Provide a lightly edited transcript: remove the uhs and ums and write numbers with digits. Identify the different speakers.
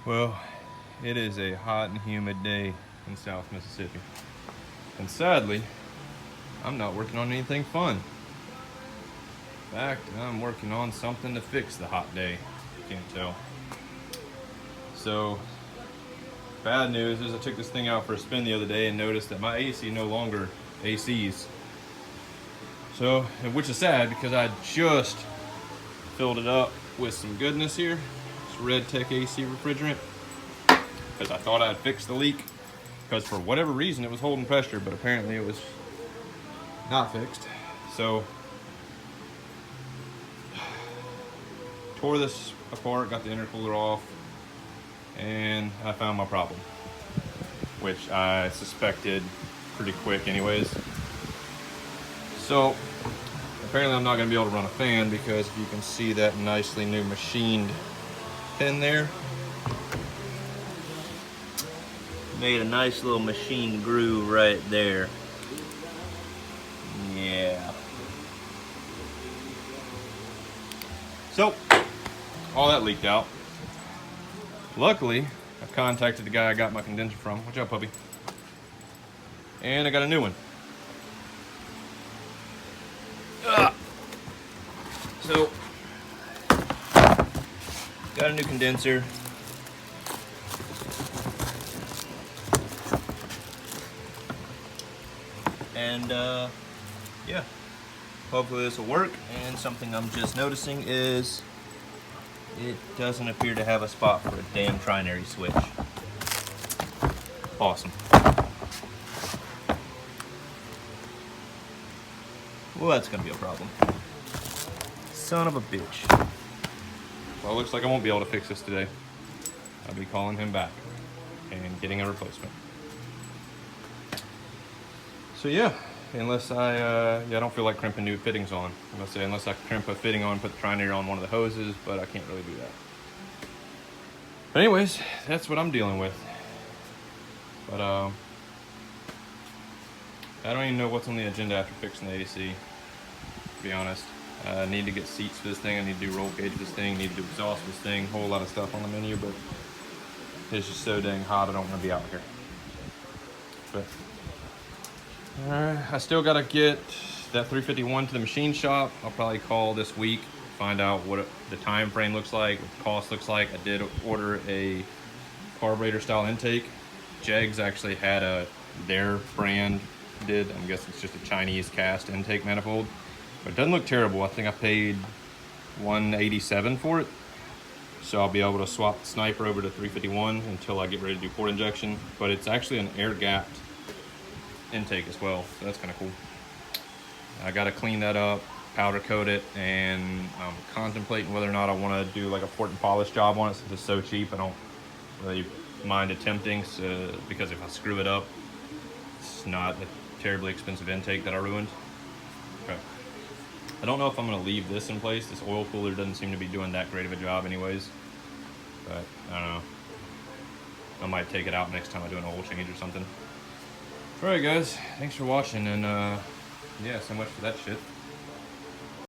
Speaker 1: Well, it is a hot and humid day in South Mississippi. And sadly, I'm not working on anything fun. In fact, I'm working on something to fix the hot day. You can't tell. So, bad news is I took this thing out for a spin the other day and noticed that my AC no longer ACs. So, which is sad because I just filled it up with some goodness here. It's Red Tech AC refrigerant. Because I thought I'd fix the leak. Because for whatever reason it was holding pressure, but apparently it was not fixed. So, tore this apart, got the intercooler off, and I found my problem. Which I suspected pretty quick anyways. So, apparently I'm not going to be able to run a fan because you can see that nicely new machined pin there. Made a nice little machine groove right there. Yeah. So, all that leaked out. Luckily, I contacted the guy I got my condenser from. Watch out, puppy. And I got a new one. So, got a new condenser. And yeah, hopefully this will work. And something I'm just noticing is it doesn't appear to have a spot for a damn trinary switch. Awesome. Well, that's gonna be a problem. Son of a bitch. Well, it looks like I won't be able to fix this today. I'll be calling him back and getting a replacement. So yeah, unless I don't feel like crimping new fittings on. Unless I crimp a fitting on, put the trinary on one of the hoses, but I can't really do that. But anyways, that's what I'm dealing with. But I don't even know what's on the agenda after fixing the AC, to be honest. I need to get seats for this thing, I need to do roll cage for this thing, need to do exhaust for this thing, a whole lot of stuff on the menu, but it's just so dang hot I don't want to be out here. But I still gotta get that 351 to the machine shop. I'll probably call this week, find out what the time frame looks like, what the cost looks like. I did order a carburetor style intake. Jegs actually had their brand did. I guess it's just a Chinese cast intake manifold. But it doesn't look terrible. I think I paid $187 for it. So I'll be able to swap the Sniper over to 351 until I get ready to do port injection. But it's actually an air gapped intake as well, so that's kind of cool. I got to clean that up, powder coat it, and I'm contemplating whether or not I want to do like a port and polish job on it since it's so cheap. I don't really mind attempting, because if I screw it up, it's not a terribly expensive intake that I ruined. Okay. I don't know if I'm going to leave this in place. This oil cooler doesn't seem to be doing that great of a job anyways, but I don't know. I might take it out next time I do an oil change or something. Alright guys, thanks for watching, and yeah, so much for that shit.